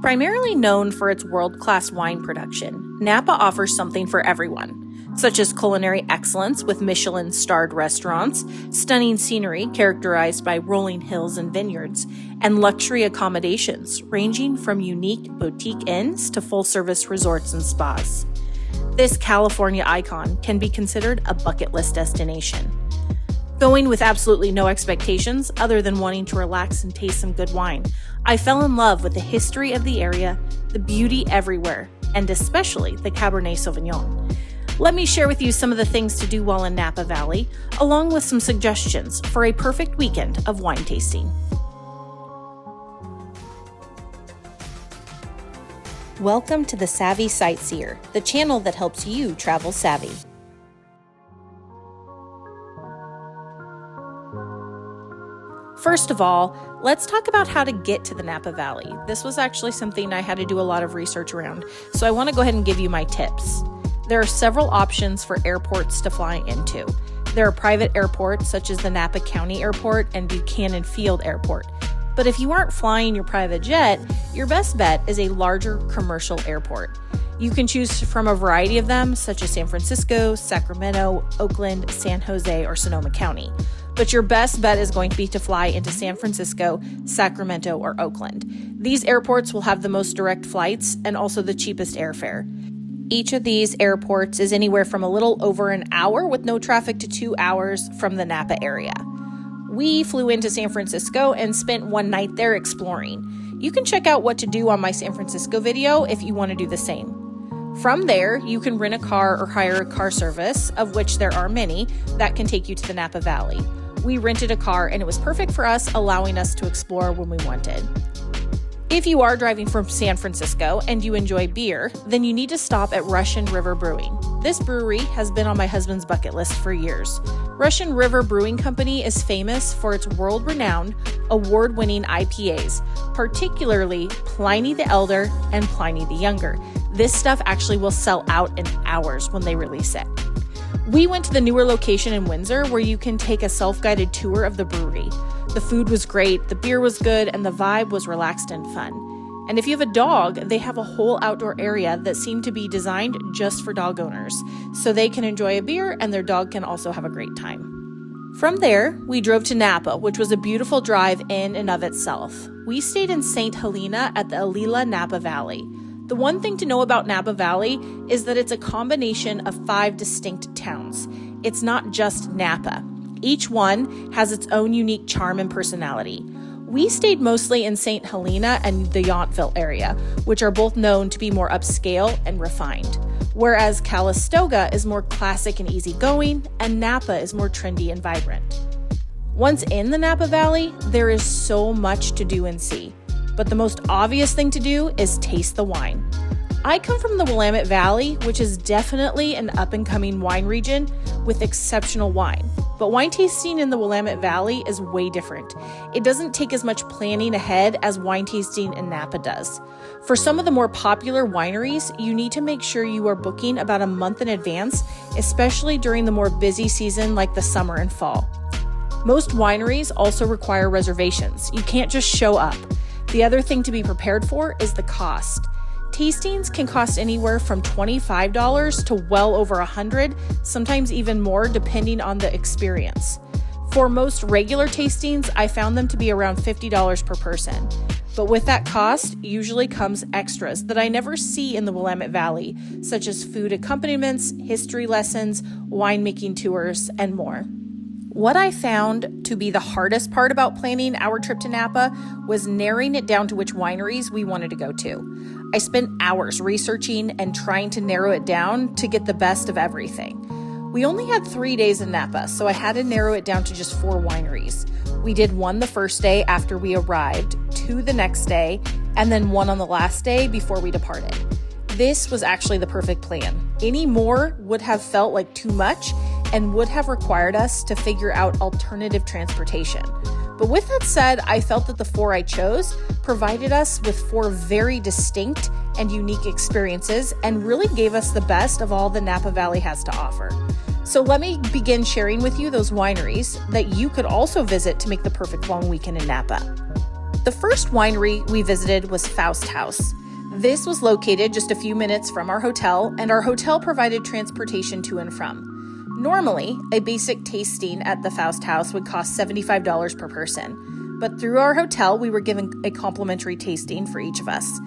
Primarily known for its world-class wine production, Napa offers something for everyone, such as culinary excellence with Michelin-starred restaurants, stunning scenery characterized by rolling hills and vineyards, and luxury accommodations ranging from unique boutique inns to full-service resorts and spas. This California icon can be considered a bucket list destination. Going with absolutely no expectations other than wanting to relax and taste some good wine, I fell in love with the history of the area, the beauty everywhere, and especially the Cabernet Sauvignon. Let me share with you some of the things to do while in Napa Valley, along with some suggestions for a perfect weekend of wine tasting. Welcome to the Savvy Sightseer, the channel that helps you travel savvy. First of all, let's talk about how to get to the Napa Valley. This was actually something I had to do a lot of research around, so I want to go ahead and give you my tips. There are several options for airports to fly into. There are private airports such as the Napa County Airport and Buchanan Field Airport. But if you aren't flying your private jet, your best bet is a larger commercial airport. You can choose from a variety of them, such as San Francisco, Sacramento, Oakland, San Jose, or Sonoma County. But your best bet is going to be to fly into San Francisco, Sacramento, or Oakland. These airports will have the most direct flights and also the cheapest airfare. Each of these airports is anywhere from a little over an hour with no traffic to 2 hours from the Napa area. We flew into San Francisco and spent one night there exploring. You can check out what to do on my San Francisco video if you want to do the same. From there, you can rent a car or hire a car service, of which there are many, that can take you to the Napa Valley. We rented a car and it was perfect for us, allowing us to explore when we wanted. If you are driving from San Francisco and you enjoy beer, then you need to stop at Russian River Brewing. This brewery has been on my husband's bucket list for years. Russian River Brewing Company is famous for its world-renowned, award-winning IPAs, particularly Pliny the Elder and Pliny the Younger. This stuff actually will sell out in hours when they release it. We went to the newer location in Windsor where you can take a self-guided tour of the brewery. The food was great, the beer was good, and the vibe was relaxed and fun. And if you have a dog, they have a whole outdoor area that seemed to be designed just for dog owners, so they can enjoy a beer and their dog can also have a great time. From there, we drove to Napa, which was a beautiful drive in and of itself. We stayed in St. Helena at the Alila Napa Valley. The one thing to know about Napa Valley is that it's a combination of 5 distinct towns. It's not just Napa. Each one has its own unique charm and personality. We stayed mostly in St. Helena and the Yountville area, which are both known to be more upscale and refined, whereas Calistoga is more classic and easygoing, and Napa is more trendy and vibrant. Once in the Napa Valley, there is so much to do and see, but the most obvious thing to do is taste the wine. I come from the Willamette Valley, which is definitely an up-and-coming wine region with exceptional wine. But wine tasting in the Willamette Valley is way different. It doesn't take as much planning ahead as wine tasting in Napa does. For some of the more popular wineries, you need to make sure you are booking about a month in advance, especially during the more busy season like the summer and fall. Most wineries also require reservations. You can't just show up. The other thing to be prepared for is the cost. Tastings can cost anywhere from $25 to well over $100, sometimes even more depending on the experience. For most regular tastings, I found them to be around $50 per person. But with that cost usually comes extras that I never see in the Willamette Valley, such as food accompaniments, history lessons, winemaking tours, and more. What I found to be the hardest part about planning our trip to Napa was narrowing it down to which wineries we wanted to go to. I spent hours researching and trying to narrow it down to get the best of everything. We only had 3 days in Napa, so I had to narrow it down to just 4 wineries. We did one the first day after we arrived, 2 the next day, and then 1 on the last day before we departed. This was actually the perfect plan. Any more would have felt like too much and would have required us to figure out alternative transportation. But with that said, I felt that the 4 I chose provided us with 4 very distinct and unique experiences and really gave us the best of all the Napa Valley has to offer. So let me begin sharing with you those wineries that you could also visit to make the perfect long weekend in Napa. The first winery we visited was Faust House. This was located just a few minutes from our hotel, and our hotel provided transportation to and from. Normally, a basic tasting at the Faust House would cost $75 per person, but through our hotel, we were given a complimentary tasting for each of us.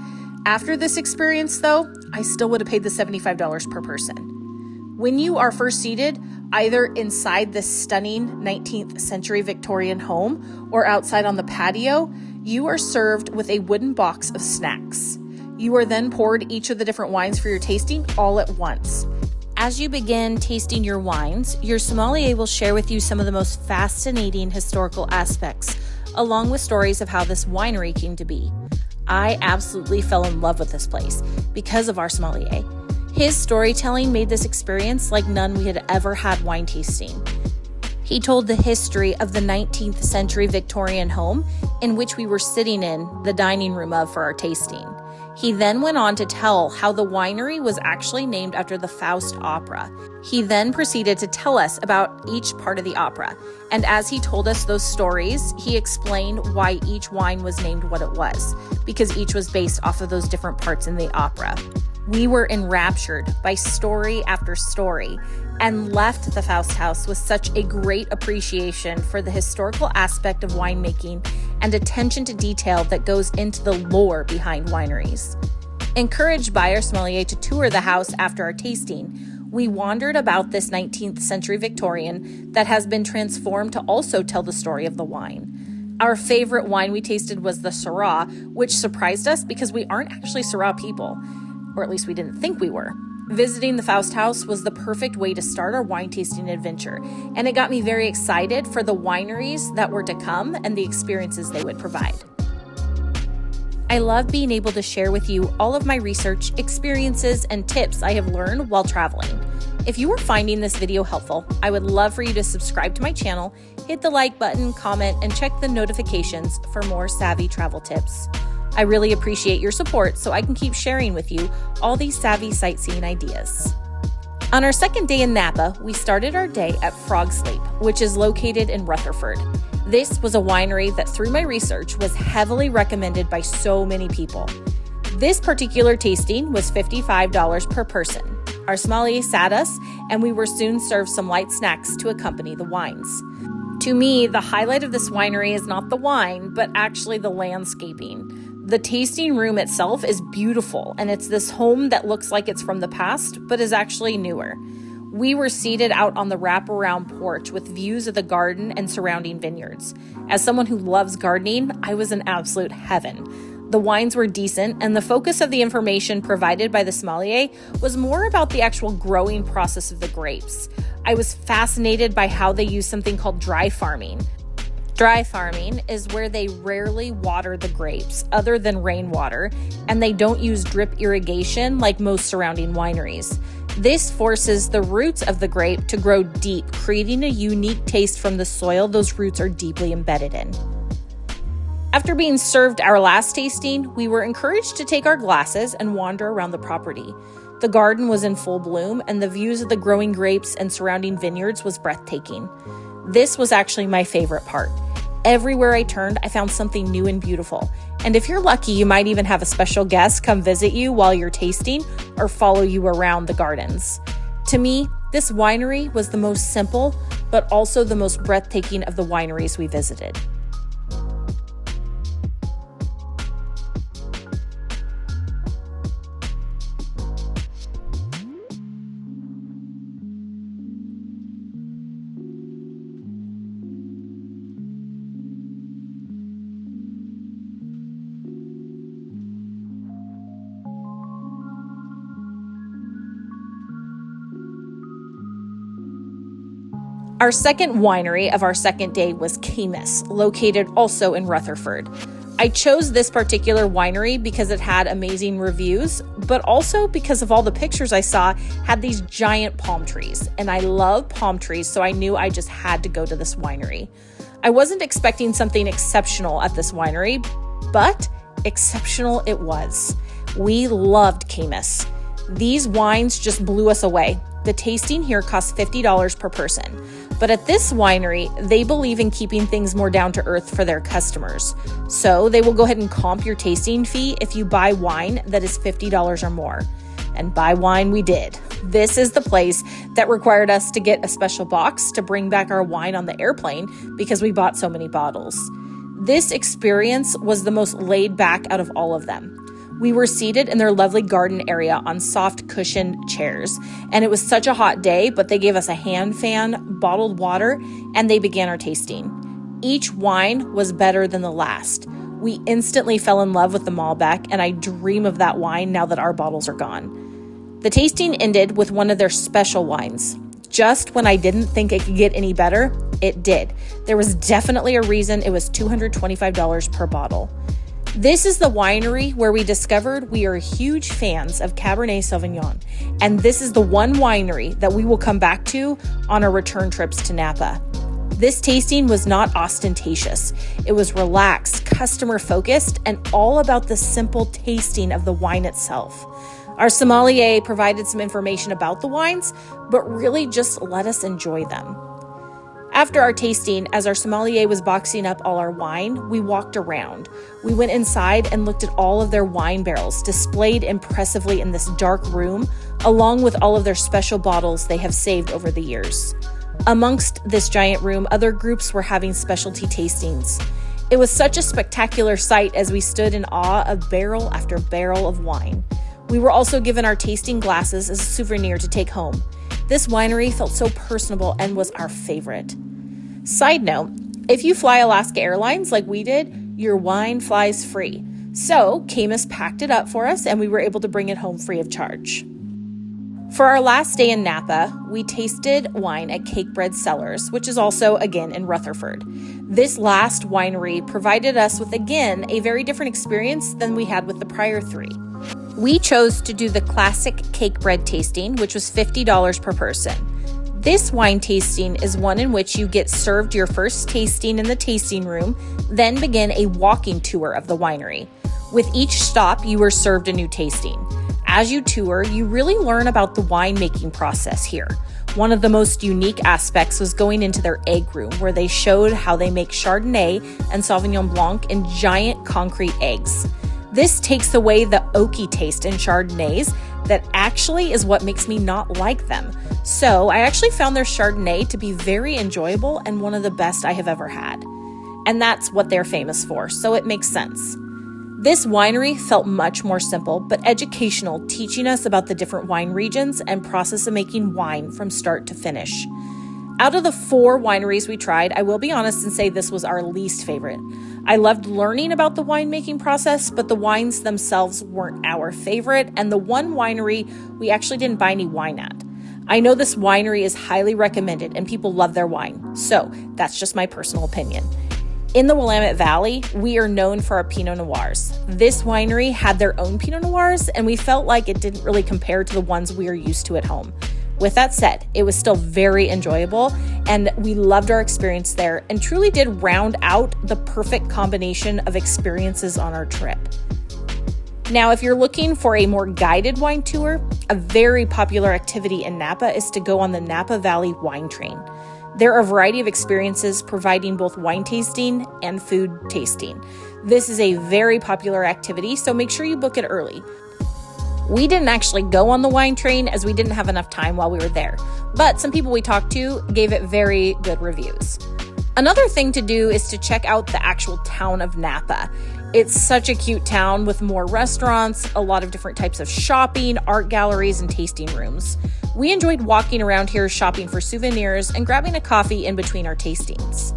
After this experience, though, I still would have paid the $75 per person. When you are first seated, either inside this stunning 19th century Victorian home or outside on the patio, you are served with a wooden box of snacks. You are then poured each of the different wines for your tasting all at once. As you begin tasting your wines, your sommelier will share with you some of the most fascinating historical aspects, along with stories of how this winery came to be. I absolutely fell in love with this place because of our sommelier. His storytelling made this experience like none we had ever had wine tasting. He told the history of the 19th century Victorian home in which we were sitting in the dining room of for our tasting. He then went on to tell how the winery was actually named after the Faust opera. He then proceeded to tell us about each part of the opera. And as he told us those stories, he explained why each wine was named what it was, because each was based off of those different parts in the opera. We were enraptured by story after story and left the Faust House with such a great appreciation for the historical aspect of winemaking and attention to detail that goes into the lore behind wineries. Encouraged by our sommelier to tour the house after our tasting, we wandered about this 19th century Victorian that has been transformed to also tell the story of the wine. Our favorite wine we tasted was the Syrah, which surprised us because we aren't actually Syrah people, or at least we didn't think we were. Visiting the Faust House was the perfect way to start our wine tasting adventure, and it got me very excited for the wineries that were to come and the experiences they would provide. I love being able to share with you all of my research, experiences, and tips I have learned while traveling. If you are finding this video helpful, I would love for you to subscribe to my channel, hit the like button, comment, and check the notifications for more savvy travel tips. I really appreciate your support so I can keep sharing with you all these savvy sightseeing ideas. On our second day in Napa, we started our day at Frog Sleep, which is located in Rutherford. This was a winery that, through my research, was heavily recommended by so many people. This particular tasting was $55 per person. Our sommelier sat us, and we were soon served some light snacks to accompany the wines. To me, the highlight of this winery is not the wine, but actually the landscaping. The tasting room itself is beautiful, and it's this home that looks like it's from the past, but is actually newer. We were seated out on the wraparound porch with views of the garden and surrounding vineyards. As someone who loves gardening, I was in absolute heaven. The wines were decent, and the focus of the information provided by the sommelier was more about the actual growing process of the grapes. I was fascinated by how they use something called dry farming. Dry farming is where they rarely water the grapes other than rainwater, and they don't use drip irrigation like most surrounding wineries. This forces the roots of the grape to grow deep, creating a unique taste from the soil those roots are deeply embedded in. After being served our last tasting, we were encouraged to take our glasses and wander around the property. The garden was in full bloom, and the views of the growing grapes and surrounding vineyards was breathtaking. This was actually my favorite part. Everywhere I turned, I found something new and beautiful. And if you're lucky, you might even have a special guest come visit you while you're tasting or follow you around the gardens. To me, this winery was the most simple, but also the most breathtaking of the wineries we visited. Our second winery of our second day was Camus, located also in Rutherford. I chose this particular winery because it had amazing reviews, but also because of all the pictures I saw had these giant palm trees. And I love palm trees, so I knew I just had to go to this winery. I wasn't expecting something exceptional at this winery, but exceptional it was. We loved Camus. These wines just blew us away. The tasting here costs $50 per person. But at this winery, they believe in keeping things more down to earth for their customers. So they will go ahead and comp your tasting fee if you buy wine that is $50 or more. And buy wine we did. This is the place that required us to get a special box to bring back our wine on the airplane because we bought so many bottles. This experience was the most laid back out of all of them. We were seated in their lovely garden area on soft cushioned chairs, and it was such a hot day, but they gave us a hand fan, bottled water, and they began our tasting. Each wine was better than the last. We instantly fell in love with the Malbec, and I dream of that wine now that our bottles are gone. The tasting ended with one of their special wines. Just when I didn't think it could get any better, it did. There was definitely a reason it was $225 per bottle. This is the winery where we discovered we are huge fans of Cabernet Sauvignon, and this is the one winery that we will come back to on our return trips to Napa. This tasting was not ostentatious. It was relaxed, customer-focused, and all about the simple tasting of the wine itself. Our sommelier provided some information about the wines, but really just let us enjoy them. After our tasting, as our sommelier was boxing up all our wine, we walked around. We went inside and looked at all of their wine barrels displayed impressively in this dark room, along with all of their special bottles they have saved over the years. Amongst this giant room, other groups were having specialty tastings. It was such a spectacular sight as we stood in awe of barrel after barrel of wine. We were also given our tasting glasses as a souvenir to take home. This winery felt so personable and was our favorite. Side note, if you fly Alaska Airlines like we did, your wine flies free. So Camus packed it up for us and we were able to bring it home free of charge. For our last day in Napa, we tasted wine at Cakebread Cellars, which is also, again, in Rutherford. This last winery provided us with, again, a very different experience than we had with the prior three. We chose to do the classic Cakebread tasting, which was $50 per person. This wine tasting is one in which you get served your first tasting in the tasting room, then begin a walking tour of the winery. With each stop, you are served a new tasting. As you tour, you really learn about the winemaking process here. One of the most unique aspects was going into their egg room, where they showed how they make Chardonnay and Sauvignon Blanc in giant concrete eggs. This takes away the oaky taste in Chardonnays that actually is what makes me not like them. So I actually found their Chardonnay to be very enjoyable and one of the best I have ever had. And that's what they're famous for, so it makes sense. This winery felt much more simple, but educational, teaching us about the different wine regions and process of making wine from start to finish. Out of the 4 wineries we tried, I will be honest and say this was our least favorite. I loved learning about the winemaking process, but the wines themselves weren't our favorite, and the one winery we actually didn't buy any wine at. I know this winery is highly recommended and people love their wine, so that's just my personal opinion. In the Willamette Valley, we are known for our Pinot Noirs. This winery had their own Pinot Noirs, and we felt like it didn't really compare to the ones we are used to at home. With that said, it was still very enjoyable, and we loved our experience there and truly did round out the perfect combination of experiences on our trip. Now, if you're looking for a more guided wine tour, a very popular activity in Napa is to go on the Napa Valley wine train. There are a variety of experiences providing both wine tasting and food tasting. This is a very popular activity, so make sure you book it early. We didn't actually go on the wine train as we didn't have enough time while we were there, but some people we talked to gave it very good reviews. Another thing to do is to check out the actual town of Napa. It's such a cute town with more restaurants, a lot of different types of shopping, art galleries, and tasting rooms. We enjoyed walking around here shopping for souvenirs and grabbing a coffee in between our tastings.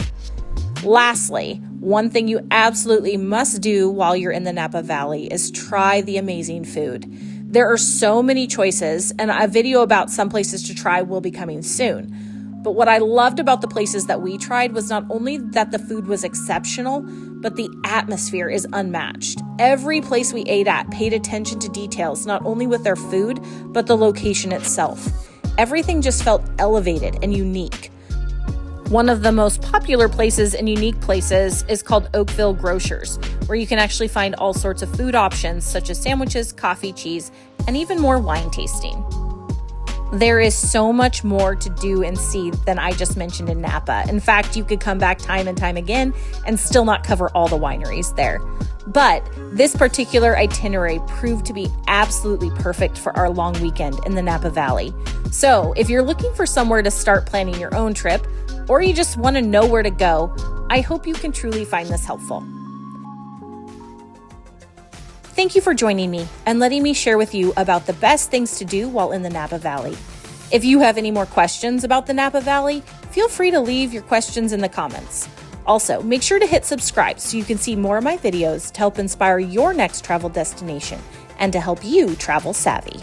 Lastly, one thing you absolutely must do while you're in the Napa Valley is try the amazing food. There are so many choices, and a video about some places to try will be coming soon. But what I loved about the places that we tried was not only that the food was exceptional, but the atmosphere is unmatched. Every place we ate at paid attention to details, not only with their food, but the location itself. Everything just felt elevated and unique. One of the most popular places and unique places is called Oakville Grocers, where you can actually find all sorts of food options such as sandwiches, coffee, cheese, and even more wine tasting. There is so much more to do and see than I just mentioned in Napa. In fact, you could come back time and time again and still not cover all the wineries there. But this particular itinerary proved to be absolutely perfect for our long weekend in the Napa Valley. So if you're looking for somewhere to start planning your own trip, or you just want to know where to go, I hope you can truly find this helpful. Thank you for joining me and letting me share with you about the best things to do while in the Napa Valley. If you have any more questions about the Napa Valley, feel free to leave your questions in the comments. Also, make sure to hit subscribe so you can see more of my videos to help inspire your next travel destination and to help you travel savvy.